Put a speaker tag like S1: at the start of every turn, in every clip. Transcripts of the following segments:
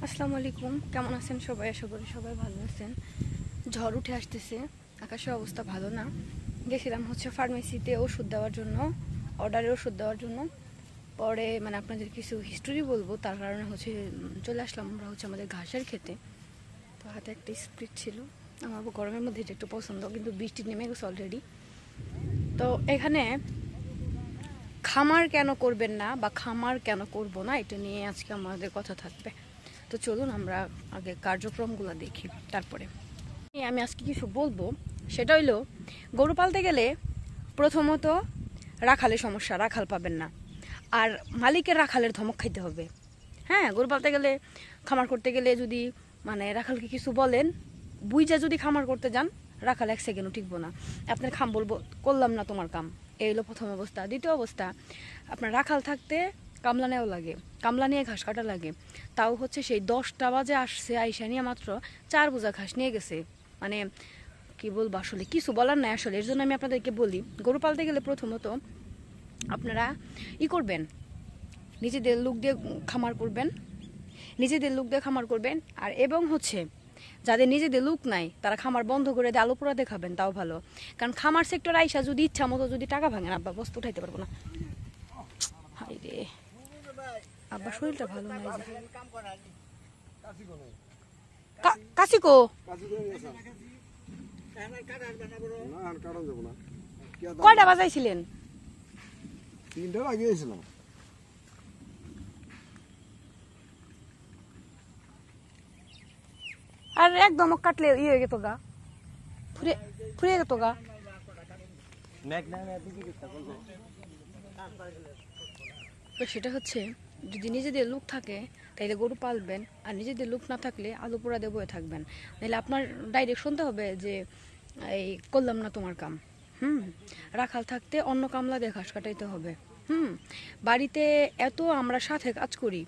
S1: আসসালামু আলাইকুম, কেমন আছেন সবাই? আশা করি সবাই ভালো আছেন। ঝড় উঠে আসতেছে, আকাশের অবস্থা ভালো না। গেছিলাম হচ্ছে ফার্মেসিতে ওষুধ দেওয়ার জন্য, অর্ডারে ওষুধ দেওয়ার জন্য। পরে আপনাদের কিছু হিস্টোরি বলবো, তার কারণে হচ্ছে চলে আসলাম আমরা হচ্ছে আমাদের ঘাসের খেতে। তো হাতে একটা স্প্রিট ছিল, আমার গরমের মধ্যে এটা একটু পছন্দ, কিন্তু বৃষ্টি নেমে গেছে অলরেডি। তো এখানে খামার কেন করবেন না বা খামার কেন করব না, এটা নিয়ে আজকে আমাদের কথা থাকবে। তো চলুন আমরা আগে কার্যক্রমগুলো দেখি, তারপরে আমি আজকে কিছু বলবো। সেটা হইলো, গরু পালতে গেলে প্রথমত রাখালের সমস্যা, রাখাল পাবেন না। আর মালিকের রাখালের ধমক খাইতে হবে। হ্যাঁ, গরু পালতে গেলে, খামার করতে গেলে যদি রাখালকে কিছু বলেন, বুইজা যদি খামার করতে যান, রাখাল এক সেকেন্ডও টিকবো না। আপনার খাম বলবো, করলাম না তোমার কাম। এই হলো প্রথম অবস্থা। দ্বিতীয় অবস্থা, আপনার রাখাল থাকতে কামলা নেওয়া লাগে, কামলা নিয়ে ঘাস কাটা লাগে। তাও হচ্ছে সেই 10টা বাজে আসছে, আইসা নিয়ে মাত্র 4 বোঝা ঘাস নিয়ে গেছে। মানে কি বলবো, আসলে কিছু বলার নাই। আসলে এর জন্য আমি আপনাদেরকে বলি, গরু পালতে গেলে প্রথমত আপনারা করবেন, নিজেদের লোক দিয়ে খামার করবেন, নিজেদের লোক দিয়ে খামার করবেন। আর এবং হচ্ছে যাদের নিজেদের লোক নাই, তারা খামার বন্ধ করে দিয়ে আলু পোড়া দেখাবেন, তাও ভালো। কারণ খামার সেক্টর আইসা যদি ইচ্ছা মতো যদি টাকা ভাঙেন, আব্বা বস্তু উঠাইতে পারবো না। হাই রে, আব্বা শরীরটা ভালো নাই। কাশিকো কয়টা বাজাইছিলেন?
S2: 3টা লাগিয়েছিলাম।
S1: আর একদম কাটলে হয়ে গেত গা, ফুরে গেত গা। তো সেটা হচ্ছে, যদি নিজেদের লোক থাকে তাইলে গরু পালবেন, আর নিজেদের লোক না থাকলে আলু পোড়া দিয়ে বয়ে থাকবেন। নাহলে আপনার ডাইরেক্ট শুনতে হবে যে এই করলাম না তোমার কাম। রাখাল থাকতে অন্য কামলা দিয়ে ঘাস কাটাইতে হবে। বাড়িতে এত আমরা সাথে কাজ করি,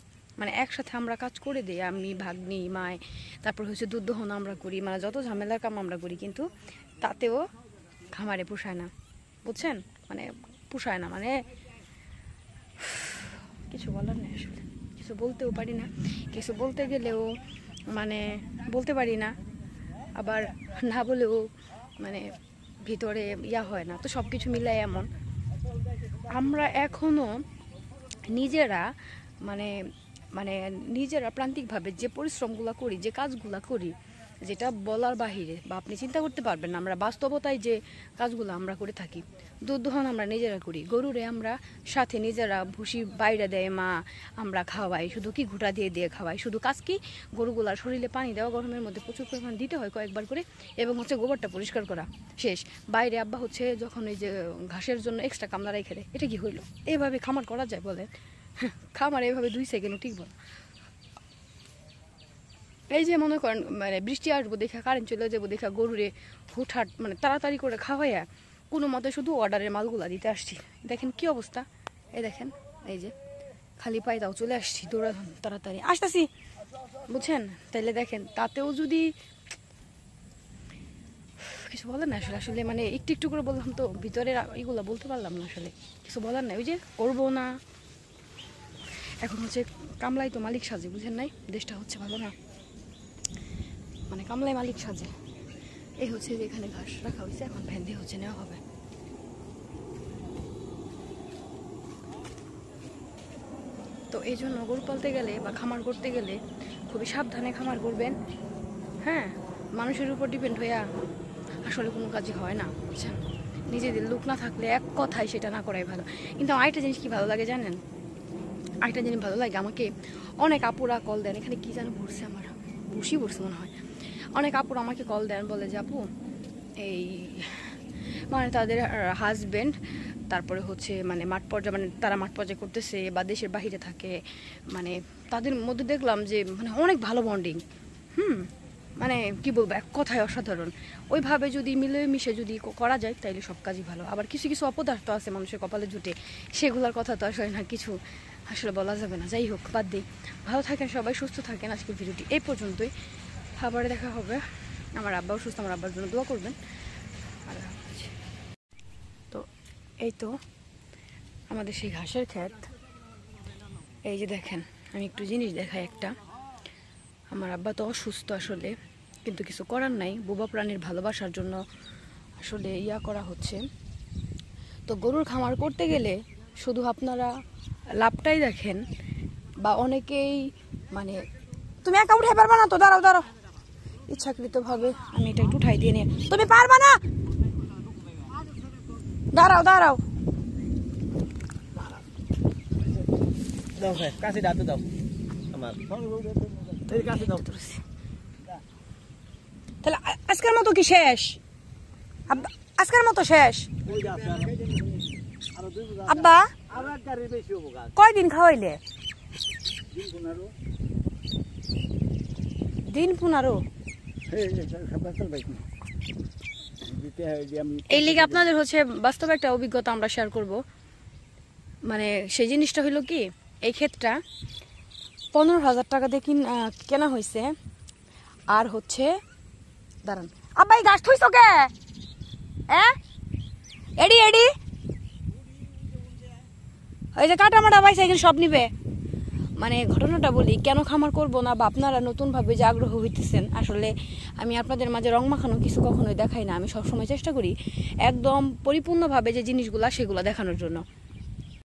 S1: একসাথে আমরা কাজ করে দিই, আমি ভাগ্নি মায়, তারপর হচ্ছে দুধ দহন আমরা করি, যত ঝামেলার কাম আমরা করি, কিন্তু তাতেও খামারে পোষায় না। বুঝছেন? পোষায় না, কিছু বলার নেই। আসলে কিছু বলতেও পারি না, কিছু বলতে গেলেও বলতে পারি না, আবার না বলেও ভিতরে হয় না। তো সব কিছু মিলাই এমন আমরা এখনো নিজেরা মানে মানে নিজেরা প্রান্তিকভাবে যে পরিশ্রমগুলো করি, যে কাজগুলো করি, যেটা বলার বাহিরে বা আপনি চিন্তা করতে পারবেন না, আমরা বাস্তবতায় যে কাজগুলো আমরা করে থাকি। দুধ দহন আমরা নিজেরা করি, গরুরে আমরা সাথে নিজেরা ভুসি বাইরে দেয় মা, আমরা খাওয়াই, শুধু কি ঘুটা দিয়ে দিয়ে খাওয়াই। শুধু কাজ কি, গরুগুলার শরীরে পানি দেওয়া, গরমের মধ্যে প্রচুর পরিমাণ দিতে হয় কয়েকবার করে, এবং হচ্ছে গোবরটা পরিষ্কার করা, শেষ। বাইরে আব্বা হচ্ছে যখন এই যে ঘাসের জন্য এক্সট্রা কামলা রেখে দেয়। এটা কি হইলো? এইভাবে খামার করা যায় বলে? খামার এইভাবে 2 সেকেন্ডও ঠিক বল। এই যে মনে করেন বৃষ্টি আসবো দেখা, কারেন্ট চলে যাবো দেখা, গরুরে হুটহাট তাড়াতাড়ি করে খাওয়াইয়া কোনো মতে শুধু অর্ডারের মালগুলা দিতে আসছি। দেখেন কি অবস্থা, এই দেখেন, এই যে খালি পায়ে তাও চলে আসছি, দৌড়া তাড়াতাড়ি আসতেছি, বুঝছেন? তাইলে দেখেন, তাতেও যদি কিছু বলার না। আসলে আসলে একটু একটু করে বললাম, তো ভিতরের এগুলো বলতে পারলাম না। আসলে কিছু বলার নাই, ওই যে করবো না। এখন হচ্ছে কামলাই তো মালিক সাজে, বুঝেন নাই? দেশটা হচ্ছে ভালো না, কামলাই মালিক সাজে। এই হচ্ছে যে এখানে ঘাস রাখা হয়েছে, এখন ভ্যান দিয়ে হচ্ছে নেওয়া হবে। তো এই জন্য গরু পালতে গেলে বা খামার করতে গেলে খুবই সাবধানে খামার করবেন। হ্যাঁ, মানুষের উপর ডিপেন্ড হইয়া আসলে কোনো কাজই হয় না, বুঝছেন? নিজেদের লোক না থাকলে এক কথায় সেটা না করাই ভালো। কিন্তু আরেকটা জিনিস কি ভালো লাগে জানেন? আরেকটা জিনিস ভালো লাগে, আমাকে অনেক আপুরা কল দেন, এখানে কি যেন ভরছে, আমার বসি ভরছে মনে হয়। অনেক আপুরা আমাকে কল দেন, বলে যে আপু এই তাদের হাজবেন্ড, তারপরে হচ্ছে মাঠ পর্যায়ে, তারা মাঠ পর্যায়ে করতেছে বা দেশের বাহিরে থাকে, তাদের মধ্যে দেখলাম যে অনেক ভালো বন্ডিং। কি বলবো, এক কথায় অসাধারণ। ওইভাবে যদি মিলেমিশে যদি করা যায়, তাইলে সব কাজই ভালো। আবার কিছু কিছু অপদার্থ আছে মানুষের কপালে জুটে, সেগুলোর কথা তো আসলে না, কিছু আসলে বলা যাবে না। যাই হোক, বাদ দিই। ভালো থাকেন সবাই, সুস্থ থাকেন। আজকের ভিডিওটি এই পর্যন্তই, আবার দেখা হবে। আমার আব্বাও সুস্থ, আমার আব্বার জন্য দোয়া করবেন। তো এই তো আমাদের সেই ঘাসের ক্ষেত। এই যে দেখেন, আমি একটু জিনিস দেখাই একটা। আমার আব্বা তো অসুস্থ আসলে, কিন্তু কিছু করার নাই, বোবা প্রাণীর ভালোবাসার জন্য আসলে করা হচ্ছে। তো গরুর খামার করতে গেলে শুধু আপনারা লাভটাই দেখেন, বা অনেকেই মানে তুমি একা উঠে পারবা না তো, দাঁড়াও দাঁড়াও, ইচ্ছাকৃতভাবে আমি এটা একটু উঠাই দিয়ে নিয়ে, তুমি পারবা না, দাঁড়াও দাঁড়াও,
S3: দাও ভাই কাছে দাও দাও আমার এই কাছে দাও।
S1: তাহলে আজকের মতো কি শেষ? আজকের মতো শেষ? আব্বা
S3: আবার গাড়ি বেশি হবো গাছ
S1: কয়দিন খাওয়াইলে? দিন 15। এই লিগে আপনাদের হচ্ছে বাস্তব একটা অভিজ্ঞতা আমরা শেয়ার করব। মানে সেই জিনিসটা হইলো কি, এই ক্ষেতটা 15,000 টাকা দিয়ে কেনা হয়েছে। আর হচ্ছে দাঁড়ান আব্বা, এই গাছ থইছো কে? এডি এডি ওই যে কাটা মাটা পাইছে, এখানে সব নিবে। মানে ঘটনাটা বলি, কেন খামার করব না, বা আপনারা নতুনভাবে যে আগ্রহ হইতেছেন, আসলে আমি আপনাদের মাঝে রং মাখানো কিছু কখনোই দেখাই না। আমি সবসময় চেষ্টা করি একদম পরিপূর্ণভাবে যে জিনিসগুলা সেগুলো দেখানোর জন্য।